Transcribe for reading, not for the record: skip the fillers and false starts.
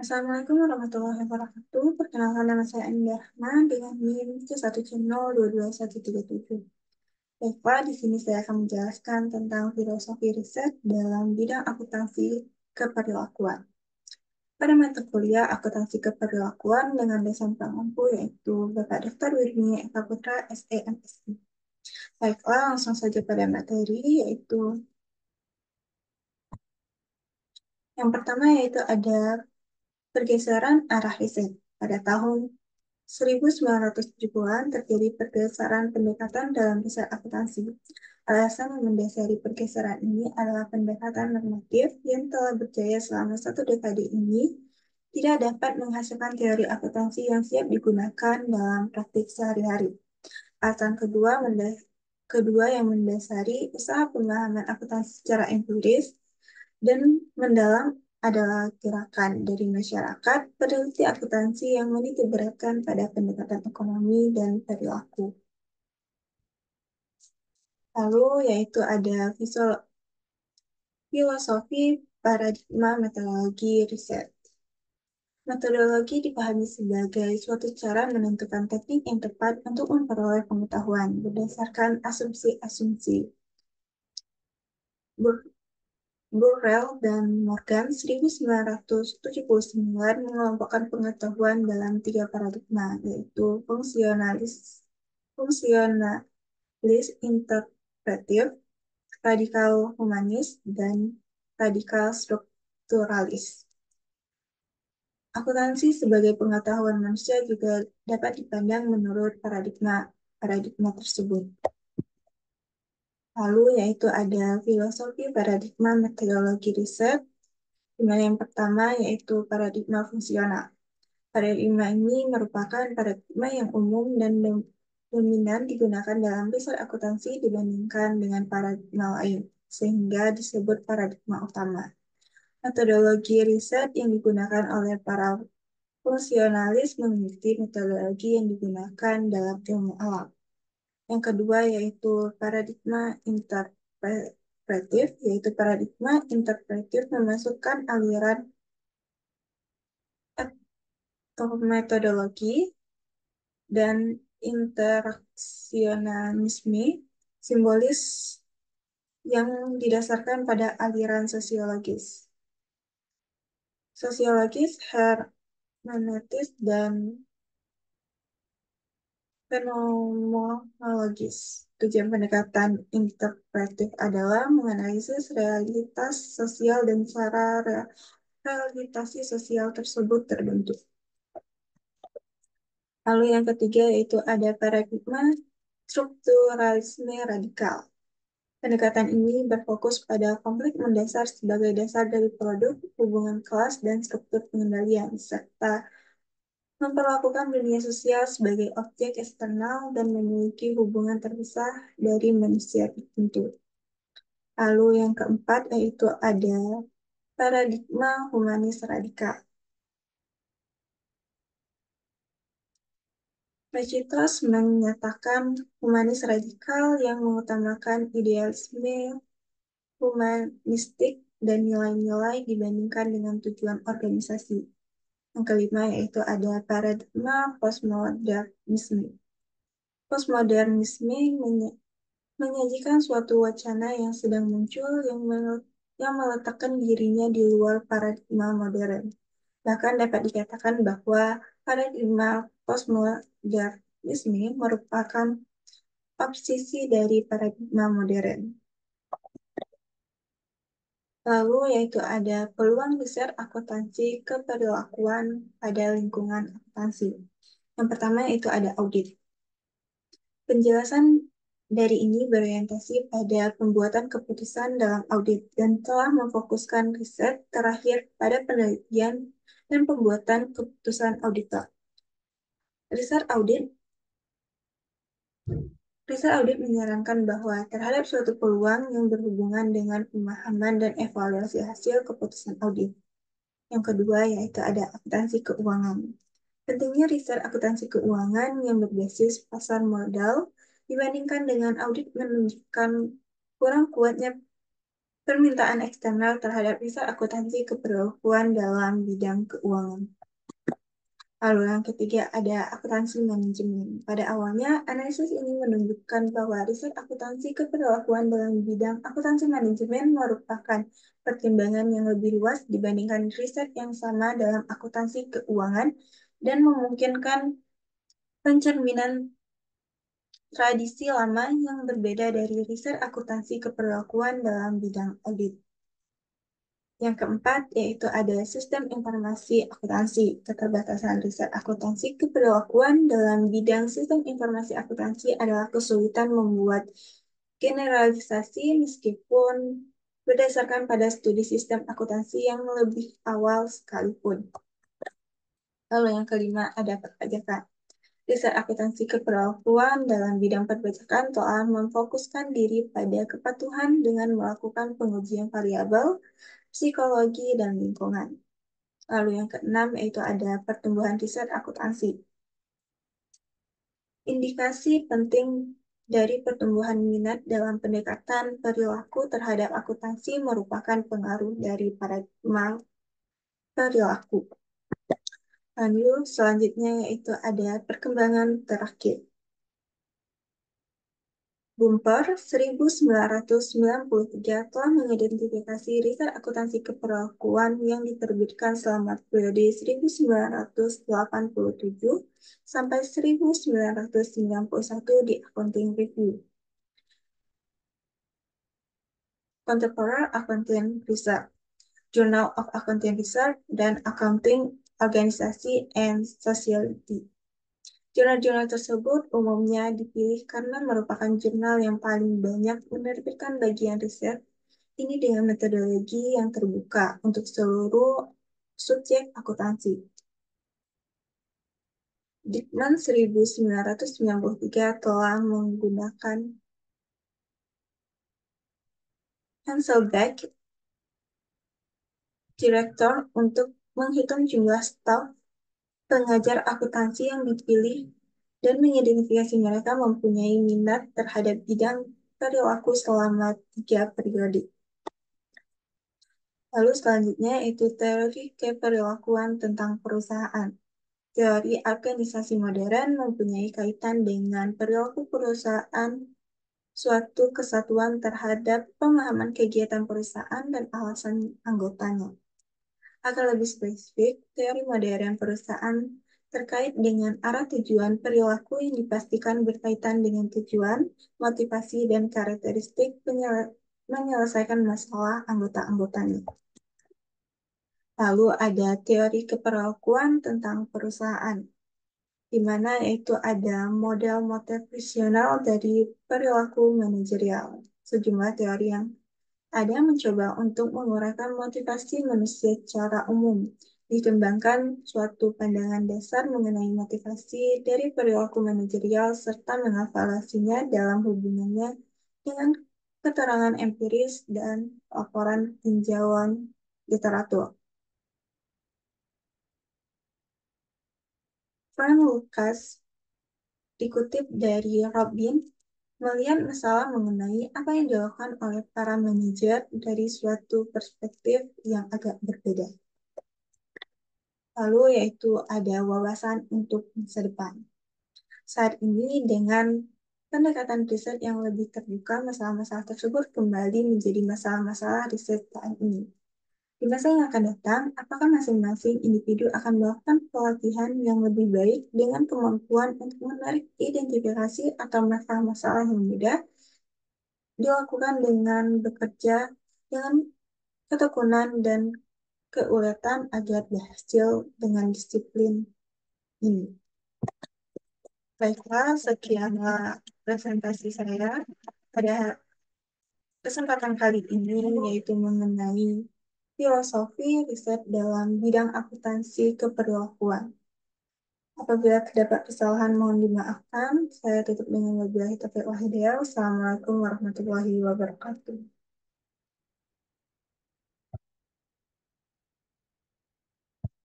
Assalamualaikum warahmatullahi wabarakatuh. Perkenalkan nama saya Anindya Rahma dengan NIM C1C0222137. Baiklah, di sini saya akan menjelaskan tentang filosofi riset dalam bidang akuntansi keperlakuan. Pada mata kuliah akuntansi keperlakuan dengan dosen pengampu yaitu Bapak Dr. Wirmi Eka Putra, SE MSI. Baiklah, langsung saja pada materi yaitu yang pertama yaitu ada pergeseran arah riset. Pada tahun 1970-an terjadi pergeseran pendekatan dalam riset akuntansi. Alasan yang mendasari pergeseran ini adalah pendekatan normatif yang telah berjaya selama satu dekade ini tidak dapat menghasilkan teori akuntansi yang siap digunakan dalam praktik sehari-hari. Alasan kedua yang mendasari usaha pemahaman akuntansi secara empiris dan mendalam adalah gerakan dari masyarakat peneliti akuntansi yang menitik beratkan pada pendekatan ekonomi dan perilaku. Lalu yaitu ada filosofi paradigma metodologi riset. Metodologi dipahami sebagai suatu cara menentukan teknik yang tepat untuk memperoleh pengetahuan berdasarkan asumsi-asumsi. Burrell dan Morgan 1979 mengelompokkan pengetahuan dalam tiga paradigma, yaitu fungsionalis interpretif, radikal humanis, dan radikal strukturalis. Akuntansi sebagai pengetahuan manusia juga dapat dipandang menurut paradigma tersebut. Lalu yaitu ada filosofi paradigma metodologi riset, di mana yang pertama yaitu paradigma fungsional. Paradigma ini merupakan paradigma yang umum dan dominan digunakan dalam riset akuntansi dibandingkan dengan paradigma lain, sehingga disebut paradigma utama. Metodologi riset yang digunakan oleh para fungsionalis mengikuti metodologi yang digunakan dalam ilmu alam. Yang kedua yaitu paradigma interpretif, yaitu paradigma interpretif memasukkan aliran atau metodologi dan interaksionalisme simbolis yang didasarkan pada aliran sosiologis. Sosiologis, hermeneutis, dan fenomenologis. Tujuan pendekatan interpretif adalah menganalisis realitas sosial dan cara realitasi sosial tersebut terbentuk. Lalu yang ketiga yaitu ada paradigma strukturalisme radikal. Pendekatan ini berfokus pada konflik mendasar sebagai dasar dari produk, hubungan kelas, dan struktur pengendalian, serta memperlakukan dunia sosial sebagai objek eksternal dan memiliki hubungan terpisah dari manusia tertentu. Lalu yang keempat yaitu ada paradigma humanis radikal. Tacitus menyatakan humanis radikal yang mengutamakan idealisme humanistik dan nilai-nilai dibandingkan dengan tujuan organisasi. Yang kelima yaitu ada paradigma postmodernisme. Postmodernisme menyajikan suatu wacana yang sedang muncul yang meletakkan dirinya di luar paradigma modern. Bahkan dapat dikatakan bahwa paradigma postmodernisme merupakan obsesi dari paradigma modern. Lalu yaitu ada peluang riset akuntansi keperilakuan pada lingkungan akuntansi. Yang pertama yaitu ada audit. Penjelasan dari ini berorientasi pada pembuatan keputusan dalam audit dan telah memfokuskan riset terakhir pada penelitian dan pembuatan keputusan auditor. Riset audit menyarankan bahwa terhadap suatu peluang yang berhubungan dengan pemahaman dan evaluasi hasil keputusan audit. Yang kedua yaitu ada akuntansi keuangan. Pentingnya riset akuntansi keuangan yang berbasis pasar modal dibandingkan dengan audit menunjukkan kurang kuatnya permintaan eksternal terhadap riset akuntansi keperluan dalam bidang keuangan. Lalu yang ketiga ada akuntansi manajemen. Pada awalnya, analisis ini menunjukkan bahwa riset akuntansi keberlakuan dalam bidang akuntansi manajemen merupakan pertimbangan yang lebih luas dibandingkan riset yang sama dalam akuntansi keuangan dan memungkinkan pencerminan tradisi lama yang berbeda dari riset akuntansi keberlakuan dalam bidang audit. Yang keempat, yaitu ada sistem informasi akuntansi. Keterbatasan riset akuntansi keberlakuan dalam bidang sistem informasi akuntansi adalah kesulitan membuat generalisasi meskipun berdasarkan pada studi sistem akuntansi yang lebih awal sekalipun. Lalu yang kelima, ada perpajakan. Riset akuntansi keberlakuan dalam bidang perpajakan telah memfokuskan diri pada kepatuhan dengan melakukan pengujian variabel, psikologi, dan lingkungan. Lalu yang keenam yaitu ada pertumbuhan riset akuntansi. Indikasi penting dari pertumbuhan minat dalam pendekatan perilaku terhadap akuntansi merupakan pengaruh dari paradigma perilaku. Lalu selanjutnya yaitu ada perkembangan terakhir. Bumper 1993 telah mengidentifikasi riset akuntansi keperlakuan yang diterbitkan selama periode 1987 sampai 1991 di Accounting Review, Contemporary Accounting Research, Journal of Accounting Research, dan Accounting Organisasi and Society. Jurnal-jurnal tersebut umumnya dipilih karena merupakan jurnal yang paling banyak menerbitkan bagian riset ini dengan metodologi yang terbuka untuk seluruh subjek akuntansi. Dickman 1993 telah menggunakan Hasselbeck Director untuk menghitung jumlah staf pengajar akuntansi yang dipilih dan mengidentifikasi mereka mempunyai minat terhadap bidang perilaku selama 3 periode. Lalu selanjutnya itu teori keperilakuan tentang perusahaan. Teori organisasi modern mempunyai kaitan dengan perilaku perusahaan, suatu kesatuan terhadap pemahaman kegiatan perusahaan dan alasan anggotanya. Agar lebih spesifik, teori modern perusahaan terkait dengan arah tujuan perilaku yang dipastikan berkaitan dengan tujuan, motivasi, dan karakteristik menyelesaikan masalah anggota-anggotanya. Lalu ada teori keperilakuan tentang perusahaan, di mana itu ada model motivasional dari perilaku manajerial. Sejumlah teori yang ada mencoba untuk menguraikan motivasi manusia secara umum, dikembangkan suatu pandangan dasar mengenai motivasi dari perilaku manajerial serta mengevaluasinya dalam hubungannya dengan keterangan empiris dan laporan tinjauan literatur. Frank Lucas dikutip dari Robin melihat masalah mengenai apa yang dilakukan oleh para manajer dari suatu perspektif yang agak berbeda. Lalu yaitu ada wawasan untuk masa depan. Saat ini dengan pendekatan riset yang lebih terbuka, masalah-masalah tersebut kembali menjadi masalah-masalah riset saat ini. Di masa yang akan datang, apakah masing-masing individu akan melakukan pelatihan yang lebih baik dengan kemampuan untuk menarik identifikasi atau masalah-masalah yang mudah dilakukan dengan bekerja dengan ketekunan dan keuletan agar berhasil dengan disiplin ini. Baiklah, sekianlah presentasi saya pada kesempatan kali ini, yaitu mengenai filosofi riset dalam bidang akuntansi keperilakuan. Apabila terdapat kesalahan mohon dimaafkan. Saya tutup dengan wabillahi taufiq wal hidayah. Wassalamualaikum warahmatullahi wabarakatuh.